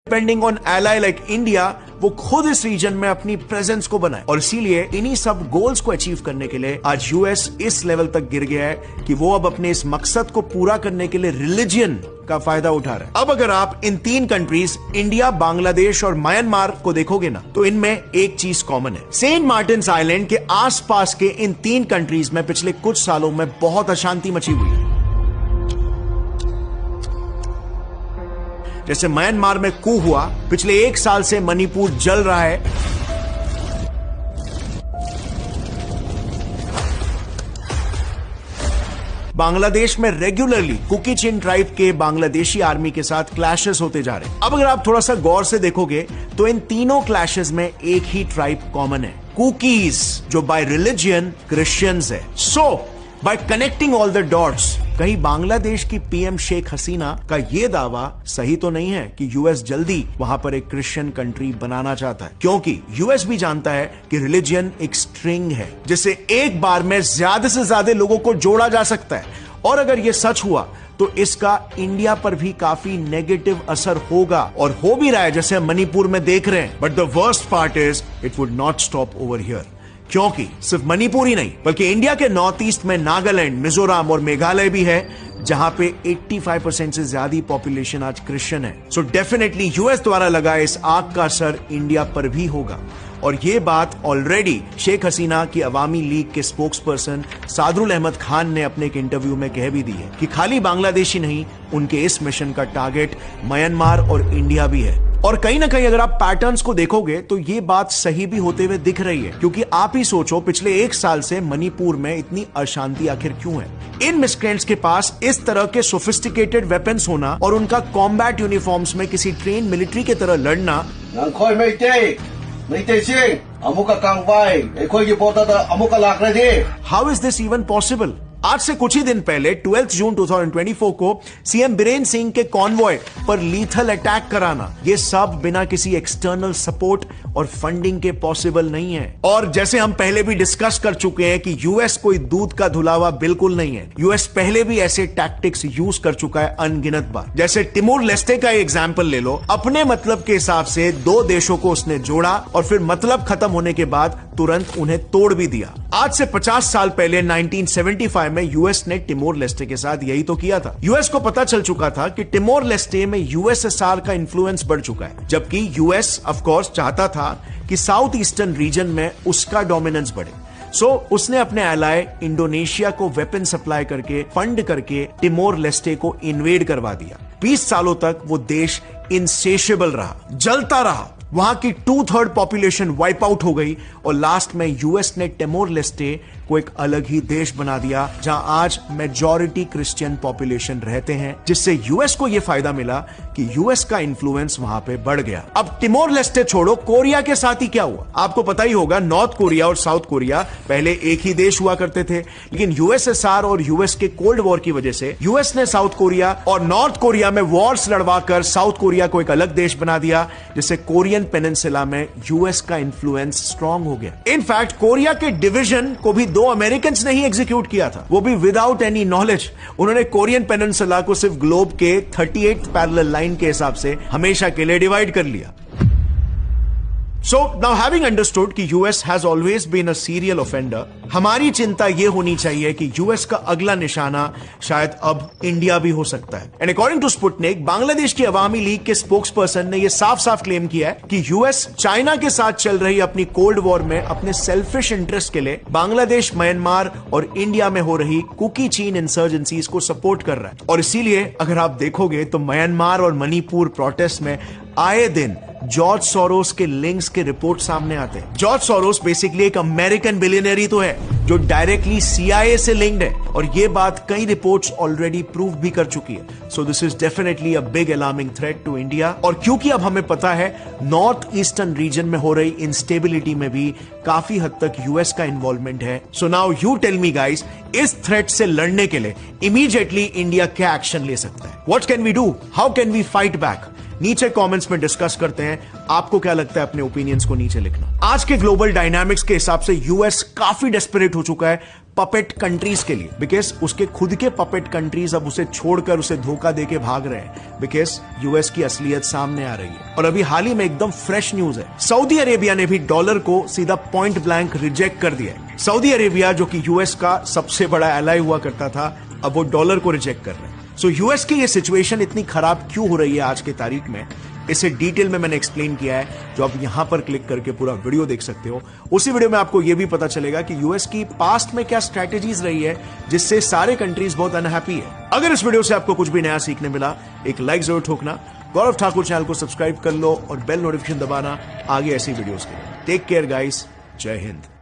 Depending on ally like India, वो खुद इस रीजन में अपनी प्रेजेंस को बनाए। और इसीलिए इन्हीं सब गोल्स को अचीव करने के लिए आज यूएस इस लेवल तक गिर गया है कि वो अब अपने इस मकसद को पूरा करने के लिए रिलीजन का फायदा उठा रहा है। अब अगर आप इन 3 कंट्रीज इंडिया, बांग्लादेश और म्यांमार को देखोगे ना, तो इनमें एक चीज कॉमन है। सेंट मार्टिन्स आइलैंड के आसपास के इन 3 कंट्रीज में पिछले कुछ सालों में बहुत अशांति मची हुई है। जैसे म्यांमार में कू हुआ, पिछले 1 साल से मणिपुर जल रहा है। बांग्लादेश में रेगुलरली कुकी चिन ट्राइब के बांग्लादेशी आर्मी के साथ क्लैशेस होते जा रहे हैं। अब अगर आप थोड़ा सा गौर से देखोगे तो इन तीनों क्लैशेस में एक ही ट्राइब कॉमन है, कुकीज, जो बाय रिलीजन क्रिश्चियंस है। So by connecting all the dots, कहीं बांग्लादेश की पीएम शेख हसीना का यह दावा सही तो नहीं है कि यूएस जल्दी वहां पर एक क्रिश्चियन कंट्री बनाना चाहता है, क्योंकि यूएस भी जानता है कि रिलीजन एक स्ट्रिंग है जिससे एक बार में ज्यादा से ज्यादा लोगों को जोड़ा जा सकता है। और अगर यह सच हुआ तो इसका इंडिया पर भी काफी नेगेटिव असर होगा, और हो भी रहा है, जैसे हम मणिपुर में देख रहे हैं। But the worst part is it would not stop over here, क्योंकि सिर्फ मणिपुर ही नहीं बल्कि इंडिया के नॉर्थ ईस्ट में नागालैंड, मिजोरम और मेघालय भी है, जहां पे 85% से ज्यादा पॉपुलेशन आज क्रिश्चियन है। सो डेफिनेटली यूएस द्वारा लगाए इस आग का असर इंडिया पर भी होगा। और ये बात ऑलरेडी शेख हसीना की अवामी लीग के स्पोक्सपर्सन सादरुल अहमद खान ने अपने एक इंटरव्यू में कह भी दी है कि खाली बांग्लादेश ही नहीं, उनके इस मिशन का टारगेट म्यांमार और इंडिया भी है। और कहीं ना कहीं अगर आप पैटर्न्स को देखोगे तो ये बात सही भी होते हुए दिख रही है, क्योंकि आप ही सोचो पिछले 1 साल से मणिपुर में इतनी अशांति आखिर क्यों है। इन मिस्क्रेंट्स के पास इस तरह के सोफिस्टिकेटेड वेपन्स होना और उनका कॉम्बैट यूनिफॉर्म्स में किसी ट्रेन मिलिट्री की तरह लड़ना, how is this even possible. आज से कुछ ही दिन पहले 12 जून 2024 को सीएम बीरेन सिंह के कॉन्वॉय पर लीथल अटैक कराना, ये सब बिना किसी एक्सटर्नल सपोर्ट और फंडिंग के पॉसिबल नहीं है। और जैसे हम पहले भी डिस्कस कर चुके हैं कि यूएस कोई दूध का धुलावा बिल्कुल नहीं है। यूएस पहले भी ऐसे टैक्टिक्स यूज कर चुका है अनगिनत बार। जैसे तिमोर लेस्टे का एग्जाम्पल ले लो, अपने मतलब के हिसाब से 2 देशों को उसने जोड़ा और फिर मतलब खत्म होने के बाद तुरंत उन्हें तोड़ भी दिया। आज से 50 साल पहले 1975 में यूएस ने तिमोर लेस्टे के साथ यही तो किया था। यूएस को पता चल चुका था कि तिमोर लेस्टे में यूएसएसआर का इन्फ्लुएंस बढ़ चुका है, जबकि यूएस ऑफ कोर्स चाहता था कि साउथ ईस्टर्न रीजन में उसका डोमिनेंस बढ़े। सो उसने अपने एलाय इंडोनेशिया को वेपन सप्लाई करके, फंड करके तिमोर लेस्टे को इन्वेड करवा दिया। 20 सालों तक वो देश इनसेशिएबल रहा, जलता रहा। वहां की 2/3 पॉपुलेशन वाइप आउट हो गई और लास्ट में यूएस ने तिमोर लेस्टे को एक अलग ही देश बना दिया, जहां आज मेजॉरिटी क्रिश्चियन पॉपुलेशन रहते हैं, जिससे यूएस को यह फायदा मिला कि यूएस का इन्फ्लुएंस वहां पे बढ़ गया। अब तिमोर लेस्टे छोड़ो, कोरिया के साथ ही क्या हुआ आपको पता ही होगा। नॉर्थ कोरिया और साउथ कोरिया पहले एक ही देश हुआ करते थे, लेकिन यूएसएसआर और यूएस के कोल्ड वॉर की वजह से यूएस ने साउथ कोरिया और नॉर्थ कोरिया में वॉर्स लड़वाकर साउथ कोरिया को एक अलग देश बना दिया, जिससे कोरियन पेनिनसुला में यूएस का इन्फ्लुएंस स्ट्रांग हो गया। इनफैक्ट कोरिया के डिवीजन को भी 2 अमेरिकन ने ही एग्जीक्यूट किया था, वो भी विदाउट एनी नॉलेज। उन्होंने कोरियन पेनिनसुला को सिर्फ ग्लोब के 38th पैरेलल लाइन के हिसाब से हमेशा के लिए डिवाइड कर लिया। So now having understood कि US has always been a serial offender, हमारी चिंता यह होनी चाहिए कि US का अगला निशाना शायद अब इंडिया भी हो सकता है। And according to Sputnik, Bangladesh की अवामी लीग के स्पोक्सपर्सन ने यह साफ साफ क्लेम किया है कि US चाइना के साथ चल रही अपनी कोल्ड वॉर में अपने सेल्फिश इंटरेस्ट के लिए बांग्लादेश, म्यांमार और इंडिया में हो रही कुकी चीन इंसर्जेंसीज को सपोर्ट कर रहा है। और इसीलिए अगर आप देखोगे तो म्यांमार और मणिपुर प्रोटेस्ट में आए दिन जॉर्ज सोरोस के लिंक्स के रिपोर्ट सामने आते हैं। जॉर्ज सोरोस बेसिकली एक अमेरिकन बिलियनर ही तो है जो डायरेक्टली CIA से लिंक्ड है, और ये बात कई रिपोर्ट्स ऑलरेडी प्रूव भी कर चुकी है। So this is definitely a big alarming threat to India. और क्योंकि अब हमें पता है नॉर्थ ईस्टर्न रीजन में हो रही इंस्टेबिलिटी में भी काफी हद तक यूएस का इन्वॉल्वमेंट है। So now you tell me guys, इस थ्रेट से लड़ने के लिए इमीडिएटली इंडिया क्या एक्शन ले सकता है? What can we do? How can we fight back? नीचे कमेंट्स में डिस्कस करते हैं। आपको क्या लगता है? अपने ओपिनियंस को नीचे लिखना। आज के ग्लोबल डायनामिक्स के हिसाब से यूएस काफी डेस्परेट हो चुका है पपेट कंट्रीज के लिए, बिकॉज उसके खुद के पपेट कंट्रीज अब उसे छोड़कर उसे धोखा देके भाग रहे हैं, बिकॉज यूएस की असलियत सामने आ रही है। और अभी हाल ही में एकदम फ्रेश न्यूज है, सऊदी अरेबिया ने भी डॉलर को सीधा पॉइंट ब्लैंक रिजेक्ट कर दिया है। सऊदी अरेबिया जो कि यूएस का सबसे बड़ा एलाई हुआ करता था, अब वो डॉलर को रिजेक्ट कर रहे हैं। सो यूएस की ये सिचुएशन इतनी खराब क्यों हो रही है आज के तारीख में, इसे डिटेल में मैंने एक्सप्लेन किया है, जो आप यहां पर क्लिक करके पूरा वीडियो देख सकते हो। उसी वीडियो में आपको यह भी पता चलेगा कि यूएस की पास्ट में क्या स्ट्रैटेजीज रही है जिससे सारे कंट्रीज बहुत अनहैप्पी है। अगर इस वीडियो से आपको कुछ भी नया सीखने मिला, एक लाइक जरूर ठोकना, गौरव ठाकुर चैनल को सब्सक्राइब कर लो और बेल नोटिफिकेशन दबाना आगे ऐसी वीडियोस के लिए। टेक केयर गाइस, जय हिंद।